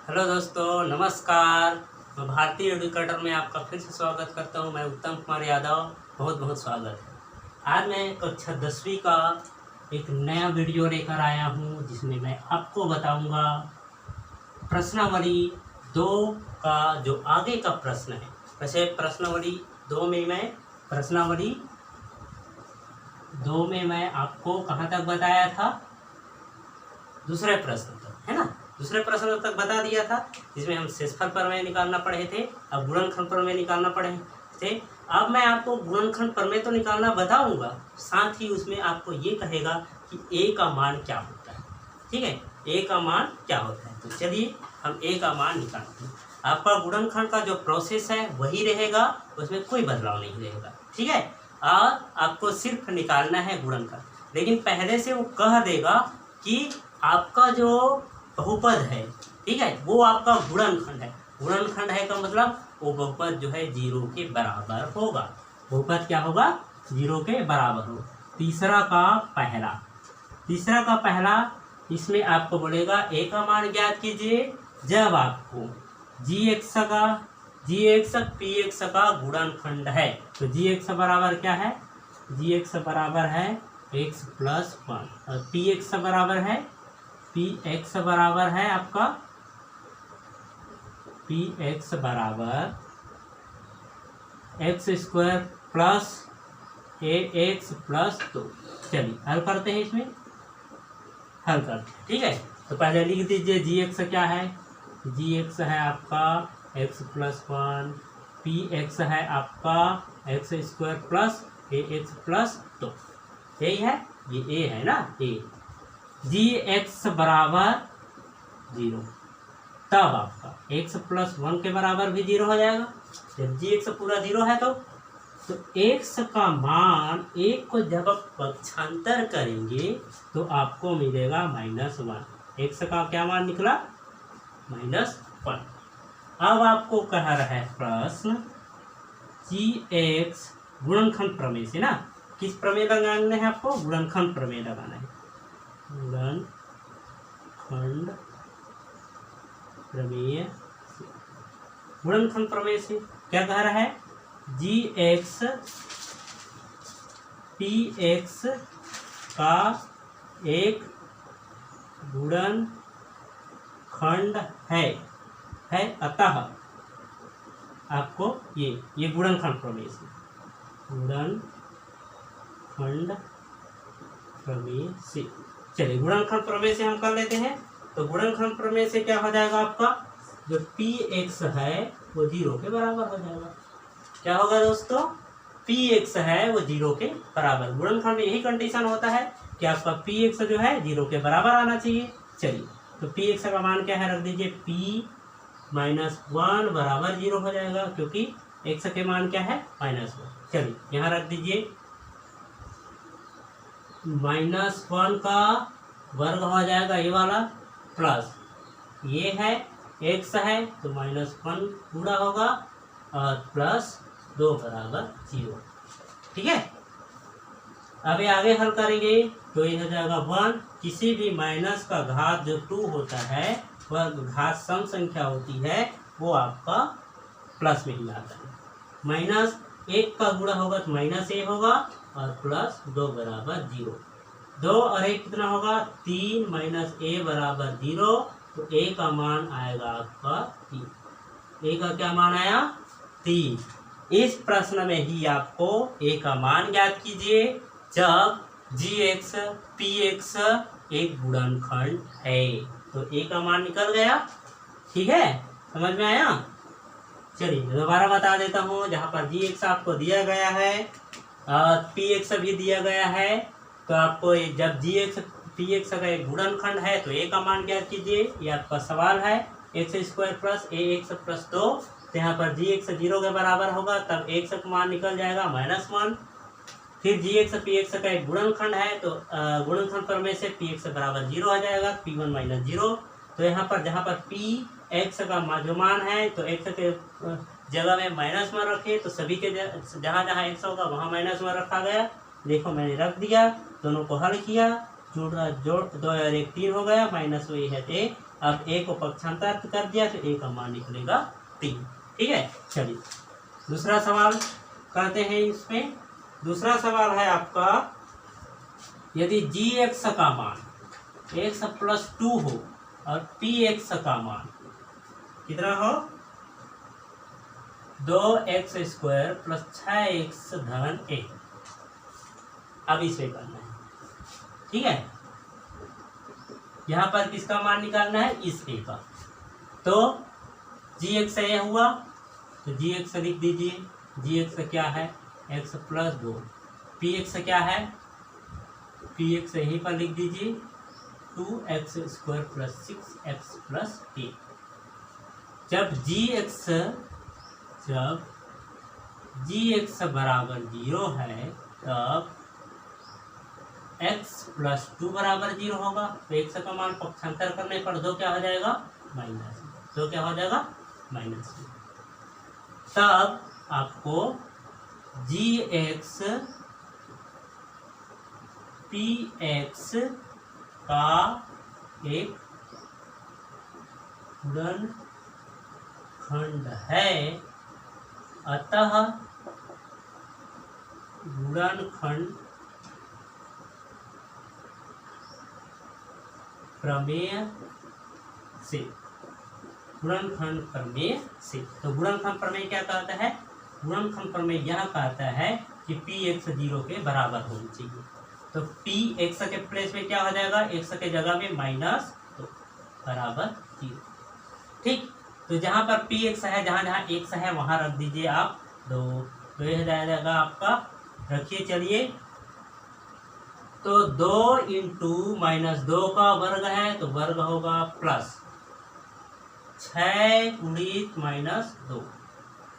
Hello दोस्तों, नमस्कार। मैं भारतीय एडुकेटर में आपका फिर से स्वागत करता हूं। मैं उत्तम कुमार यादव, बहुत बहुत स्वागत है। आज मैं कक्षा 10वीं का एक नया वीडियो लेकर आया हूं, जिसमें मैं आपको बताऊंगा प्रश्नावली 2 का जो आगे का प्रश्न है। वैसे प्रश्नावली 2 में मैं आपको कहाँ तक बताया था? दूसरे प्रश्न तक, है ना। दूसरे प्रश्न तक बता दिया था, जिसमें हम शेषफल प्रमेय निकालना पड़े थे, अब गुणनखंड प्रमेय निकालना पड़े थे। अब मैं आपको गुणनखंड प्रमेय तो निकालना बताऊंगा, साथ ही उसमें आपको ये कहेगा कि ए का मान क्या होता है। ठीक है, ए का मान क्या होता है। तो चलिए हम ए का मान निकालते हैं। आपका गुणनखंड का जो प्रोसेस है वही रहेगा, उसमें कोई बदलाव नहीं रहेगा। ठीक है, और आपको सिर्फ निकालना है गुणनखंड, लेकिन पहले से वो कह देगा कि आपका जो बहुपद है, ठीक है, वो आपका गुणनखंड है। गुणनखंड है का मतलब वो बहुपद जो है 0 के बराबर होगा। बहुपद क्या होगा? 0 के बराबर होगा। तीसरा का पहला इसमें आपको बोलेगा ए का मान ज्ञात कीजिए जब आपको gx px का गुणनखंड है। तो gx बराबर क्या है? gx बराबर है x प्लस 1 और px बराबर है आपका px बराबर x square plus ax plus 2। चलिए हल करते हैं, इसमें हल करते हैं। ठीक है, तो पहले लिख दीजिए gx क्या है। gx है आपका x प्लस 1, px है आपका x square plus ax plus 2। यही है, ये a है ना, a। gx बराबर 0, तब आपका x प्लस 1 के बराबर भी 0 हो जाएगा। जब gx पूरा 0 है तो x का मान 1 को जब आप पक्षांतर करेंगे तो आपको मिलेगा -1। x का क्या मान निकला? -1। अब आपको कह रहा है प्रश्न gx गुणनखंड प्रमेय से ना, किस प्रमेय लगाना है आपको? गुणनखंड प्रमेय लगाना है। गुणनखंड प्रमेय से क्या कह रहा है? gx px का एक गुणनखंड है, अतः आपको ये गुणनखंड प्रमेय से, चलिए गुणनखंड प्रमेय से हम कर लेते हैं। तो गुणनखंड प्रमेय से क्या हो जाएगा? आपका जो px है वो 0 के बराबर हो जाएगा। क्या होगा दोस्तों? px है वो 0 के बराबर। गुणनखंड में यही कंडीशन होता है कि आपका px जो है 0 के बराबर आना चाहिए। चलिए, तो px का मान क्या है? रख दीजिए p-1 बराबर 0 हो जाएगा, क्योंकि x के मान क्या है? -1। चलिए यहाँ रख दीजिए -1 का वर्ग हो जाएगा ये वाला, प्लस ये है x है तो -1 पूरा होगा और प्लस 2 बराबर 0। ठीक है, अभी आगे हल करेंगे तो ये हो जाएगा 1। किसी भी माइनस का घात जो 2 होता है वह घात सम संख्या होती है, वो आपका प्लस में ही आता है। -1 का गुणा होगा तो -a होगा और प्लस 2 बराबर 0। 2 और 1 कितना होगा? 3 -a बराबर 0। तो a का मान आएगा आपका 3। a का क्या मान आया? 3। इस प्रश्न में ही आपको a का मान ज्ञात कीजिए जब gx px एक गुणनखंड है। तो a का मान निकल गया। ठीक है, समझ में आया? चलिए दोबारा बता देता हूँ। जहाँ पर gx आपको दिया गया है और px भी दिया गया है, तो आपको जब gx px का एक गुणनखंड है तो a का मान ज्ञात कीजिए। ये आपका सवाल है। x square plus ax plus 2। तो यहाँ पर gx 0 के बराबर होगा, तब x का मान निकल जाएगा -1। फिर gx px का एक गुणनखंड है तो गुणनखंड प्रमेय से px बराबर 0 आ जाएगा, p1 - 0। तो यहाँ पर जहाँ पर px का जो मान है तो x के जगह में -1 रखे, तो सभी के जहाँ जहाँ x होगा वहाँ -1 रखा गया। देखो मैंने रख दिया, दोनों को हल किया, जोड़ 2 और 1 3 हो गया, माइनस वही है अब ए को पक्षांतर कर दिया तो ए का मान निकलेगा 3। ठीक है, चलिए दूसरा सवाल करते हैं। इसमें दूसरा सवाल है आपका, यदि जी एक्स का मान एक्स प्लस 2 हो और पी एक्स का मान कितना हो 2x² प्लस 6x धन a। अब इसे करना है। ठीक है, यहाँ पर किसका मान निकालना है, इस a का। तो जी एक्स ये हुआ तो जी एक्स लिख दीजिए। जी एक्स क्या है x प्लस 2। पी एक्स क्या है, पी एक्स यहीं पर लिख दीजिए 2x² plus 6x plus a। जब जी एक्स बराबर 0 है तब x प्लस 2 बराबर 0 होगा। तो x का मान पक्षांतर करने पर 2 क्या हो जाएगा, माइनस। 2 क्या हो जाएगा, माइनस। तब आपको जी एक्स पी एक्स का एक गुणनखंड है, अतः गुणनखंड प्रमेय से। गुणनखंड प्रमेय से, तो गुणनखंड प्रमेय क्या कहता है, गुणनखंड प्रमेय यह कहता है कि पी एक्स 0 के बराबर होनी चाहिए। तो पी एक्स के प्लेस में क्या हो जाएगा, एक्स के जगह में माइनस 2 बराबर 0। ठीक, तो जहां पर पी एक्स है, जहां जहां एक्स है वहां रख दीजिए आप 2। तो यह जाएगा आपका, रखिए चलिए। तो 2 इंटू -2 का वर्ग है तो वर्ग होगा प्लस 6 गुणित -2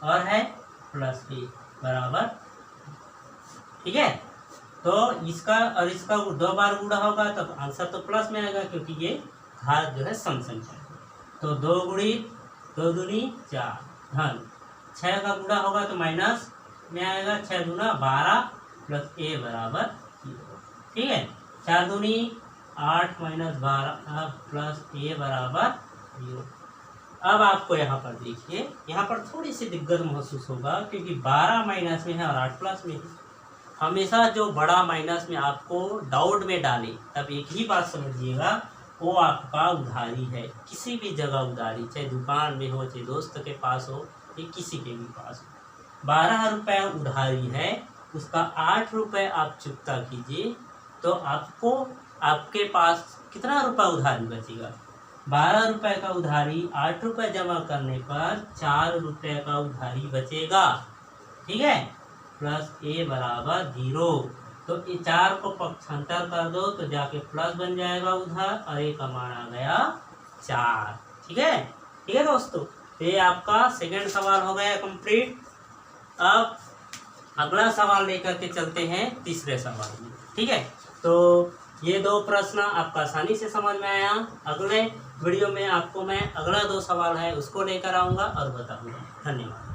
और है प्लस 1 बराबर। ठीक है, तो इसका और इसका 2 बार गुणा होगा तब आंसर तो प्लस में आएगा, क्योंकि ये घात जो है सम संख्या है। तो 2 गुणित 2 दूनी 4 धन 6 का गुणा होगा तो माइनस में आएगा, 6 दूना 12 प्लस a बराबर 0। ठीक है, 4 दूनी 8 -12 प्लस a बराबर 0। अब आपको यहाँ पर देखिए, यहाँ पर थोड़ी सी दिक्कत महसूस होगा क्योंकि 12 माइनस में है और 8 प्लस में है। हमेशा जो बड़ा माइनस में आपको डाउट में डाले तब एक ही बात समझिएगा, वो आपका उधारी है। किसी भी जगह उधारी, चाहे दुकान में हो, चाहे दोस्त के पास हो, या किसी के भी पास हो, 12 रुपये उधारी है, उसका 8 रुपये आप चुकता कीजिए तो आपको आपके पास कितना रुपया उधारी बचेगा, 12 रुपये का उधारी 8 रुपये जमा करने पर 4 रुपये का उधारी बचेगा। ठीक है, प्लस a बराबर 0। तो ये 4 को पक्षांतर कर दो तो जाके प्लस बन जाएगा उधार और a का मान आ गया 4। ठीक है, ठीक है दोस्तों, तो ये आपका सेकंड सवाल हो गया कंप्लीट। अब अगला सवाल लेकर के चलते हैं तीसरे सवाल में। ठीक है, तो ये 2 प्रश्न आपका आसानी से समझ में आया। अगले वीडियो में आपको मैं अगला 2 सवाल है उसको लेकर आऊँगा और बताऊँगा। धन्यवाद।